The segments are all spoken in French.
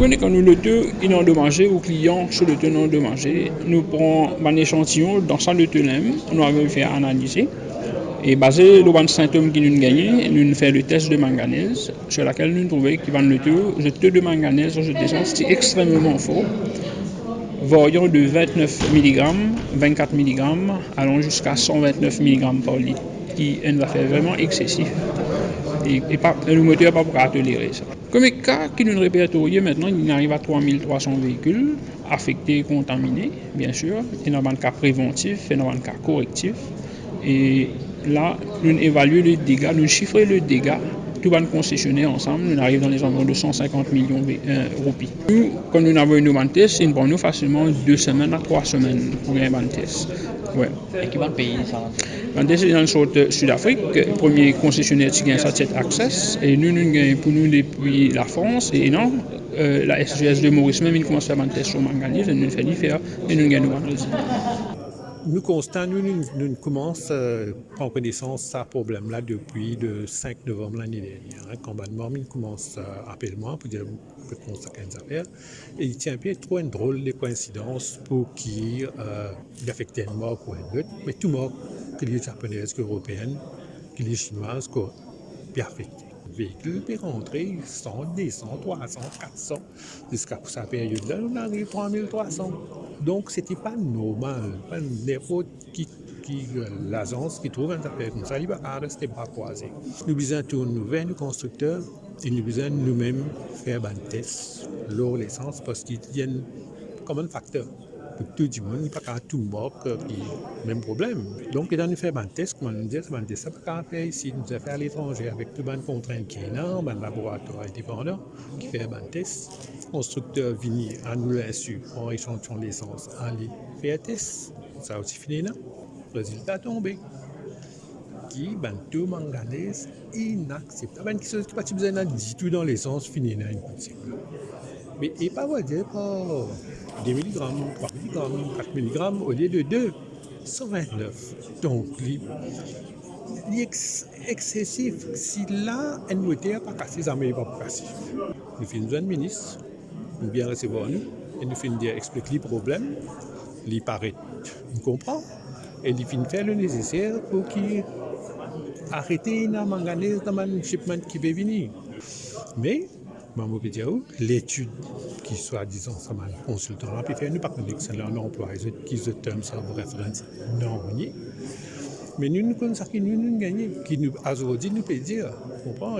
connaissons quand nous le deux, il endommagé, ou client sur le deux endommagé, nous prenons un échantillon dans ça le tenem, nous avons fait analyser. Et basé sur les symptômes qui nous gagnent, nous faisons le test de manganèse, sur lequel nous trouvons que le taux de manganèse je descends, c'est extrêmement fort, variant de 29 mg, 24 mg, allant jusqu'à 129 mg par litre, qui est un affaire vraiment excessif. Et pas, le moteur n'a pas pour tolérer ça. Comme les cas qui nous répertoriés maintenant, il arrive à 3300 véhicules affectés, contaminés, bien sûr, et dans un cas préventif, et dans un cas correctif. Et là, nous évaluons le dégât, nous chiffrons le dégât, tout le concessionnaire ensemble, nous arrivons dans les environs de 150 millions de roupies. Nous, quand nous avons une test, c'est pour nous facilement 2 semaines à 3 semaines pour une test. Ouais. Et qui va le payer ça? C'est dans le Sud-Afrique, le premier concessionnaire qui a Satellite Access, et nous gagnons pour nous depuis la France, et non, la SGS de Maurice même, il commence à faire un test sur manganèse, et nous fait l'y faire, et nous gagnons un résultat. Nous constatons, nous commençons à prendre connaissance de ce problème-là depuis le 5 novembre l'année dernière. Quand Banmormin commence à appeler moi pour dire que consacrer une affaire, et il tient bien trop une drôle de coïncidence pour qu'il affecte un mort pour un autre, mais tout mort, que les japonaises, que les européennes, que les chinoises, que bien affecté. Le véhicule peut rentrer 100, 200, 300, 400. Jusqu'à cette période-là, on arrive à 3300. Donc, ce n'était pas normal. Pas n'importe qui l'agence qui trouve une affaire comme ça, il va rester bras croisés. Nous besoin tourner nous vers nos constructeurs et nous besoin nous-mêmes faire un test, l'eau, l'essence, parce qu'ils viennent comme un facteur. Tout le monde, il n'y a pas tout mort, même problème. Donc, dans nous faire un test, comment nous dire, c'est ça qu'on fait ici, nous avons fait à l'étranger avec tout le monde contraint qui est là, un laboratoire indépendant qui fait un test. Le constructeur vient à nous l'insu, en échantillon l'essence, aller faire un test. Ça aussi fini là. Résultat tombé. Qui, tout manganèse, inacceptable. Qui n'a pas besoin de tout dans l'essence, fini là, impossible. Mais il pas va dire pas 2 mg, 3 mg, 4 mg au lieu de 2, 129. Donc, il est excessif. Si là, un moteur pas cassé, ça ne va pas casser. Nous faisons un ministre, nous bien recevoir nous, et nous faisons expliquer les problèmes, il paraît, il comprend, et il fait faire le nécessaire pour qu'il arrête la manganèse dans le shipment qui va venir. Mais, l'étude qui soit disant ça m'a consultant puis faire nous pas connaître excellent emploi qui se terme ça référence non mais nous connaissons qui nous gagner qui nous aujourd'hui nous peut dire comprend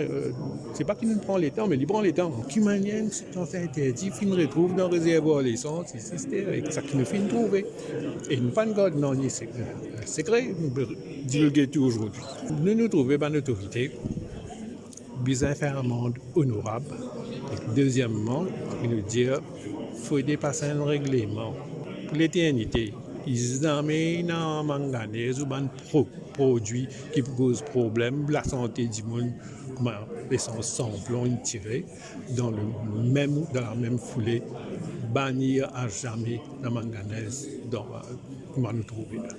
c'est pas qu'il nous prend les temps mais il prend les temps qui manière c'est fait interdit il nous retrouve dans réservoir l'essence ici c'est ça qui nous fait trouver et nous pas de garde non c'est secret divulguer tout aujourd'hui nous trouver par l'autorité besoin faire un monde honorable. Et deuxièmement, il nous dit qu'il faut dépasser un règlement. Pour l'éternité, ils amènent un manganèse ou un produit qui pose problème, la santé du monde, comme l'essence sans plomb tirée, dans la même foulée, bannir à jamais la manganèse comment nous trouver là.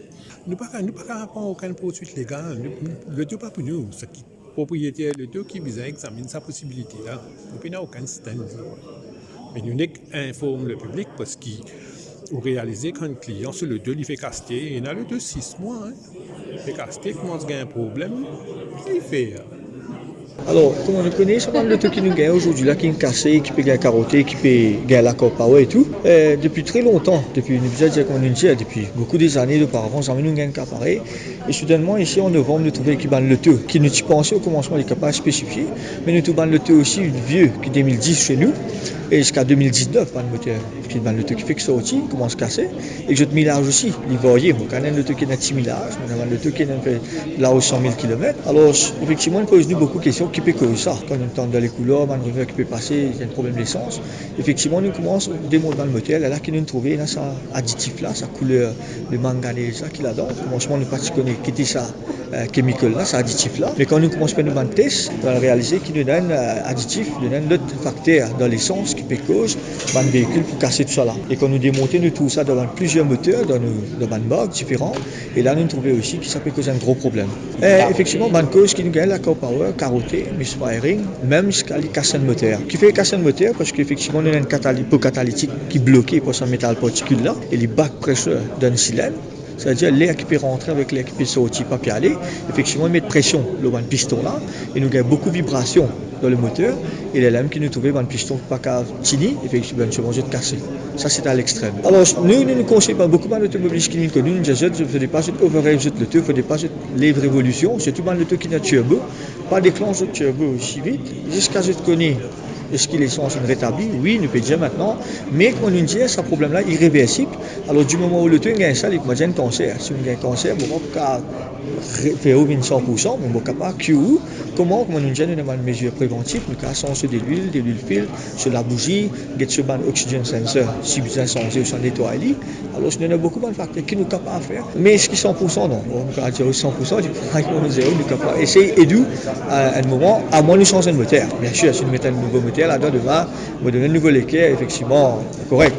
Nous ne pouvons pas prendre aucune poursuite légale, le tout pas pour nous. Propriétaire de tout qui vient examiner sa possibilité là. Il n'y a aucun système. Mais nous informons le public parce qu'il a réalisé qu'un client sur le deux il fait caster, il a le 6 mois. Il fait caster, commence à gagner un problème, il fait. Alors, comme on le connaît, c'est pas le truc qui nous gagne aujourd'hui, là, qui est cassé, qui peut gagner carotté, qui peut gagner la power et tout. Depuis très longtemps, depuis beaucoup des années auparavant, ça nous gagne un pareil. Et soudainement, ici en novembre, nous trouvons qu'il le taux, qui nous pensait au commencement des capables spécifiés, mais nous trouvons le taux aussi vieux, qui est 2010 chez nous, et jusqu'à 2019, le moteur, qui est le taux qui fait que ça aussi, commence à casser, et je te millage aussi, il voyait, quand même le taux qui est 6 millage, le taux qui est là aux 100 000 km. Alors, effectivement, il pose nous beaucoup de questions qui peut causer ça. Quand on entend dans les couleurs, un rivière qui peut passer, il y a un problème d'essence. Effectivement, nous commençons à démontrer dans le moteur, là, qui nous trouvé là, ça additif là, sa couleur de manganèse là, qu'il a dedans. Commencement, nous pas connaître qui était ça, chemical là, ça additif là. Mais quand nous commençons à faire un test, on va réaliser qu'il nous donne additif, il nous donne d'autres facteurs dans l'essence qui peut causer un véhicule pour casser tout ça là. Et quand nous démontons, nous trouvons ça dans plusieurs moteurs, dans un bac différents. Et là, nous trouvons aussi que ça peut causer un gros problème. Effectivement, une cause qui nous gagne la core power, carotte bloqué, misfiring, même jusqu'à les casser le moteur. Qui fait casser le moteur parce qu'effectivement, on a un pot catalytique qui est bloqué pour ce métal particule là, et les back pressure d'un cylindre. C'est-à-dire l'air qui peut rentrer avec l'air qui peut sortir, pas puis aller. Effectivement, il met de pression le piston là, et nous avons beaucoup de vibrations dans le moteur, et les lames qui nous trouvent dans le piston pas qu'à tini, effectivement, se manger de casser. Ça, c'est à l'extrême. Alors, nous conseillons pas beaucoup d'automobilistes qui nous connaissent, nous disons, il ne faut pas override le l'auto, il ne faut pas les révolutions, surtout dans l'auto qui n'a turbo, pas déclencher le turbo aussi vite, jusqu'à ce que connais. Est-ce qu'il est censé rétablir? Oui, nous peut dire maintenant. Mais comme on nous dit, ce problème-là est irréversible. Alors, du moment où le temps gagne ça, il y a un cancer. Si on a un cancer, on va faire 100%, mais on va pas curer. Comment on nous dit, nous avons une mesure préventive, nous cassons sur de l'huile fil, sur la bougie, get sur un oxygen sensor, si besoin changer ou s'en nettoyer. Alors, il y a beaucoup de facteurs qui nous sont capables de faire. Mais est-ce qu'ils sont 100%? Non. On peut dire 100%, du coup, nous sommes capables d'essayer et d'où, à un moment, à moins de changer de moteur. Bien sûr, si nous mettons un nouveau moteur, là-dedans, on va donner un nouveau équerre, effectivement, correct.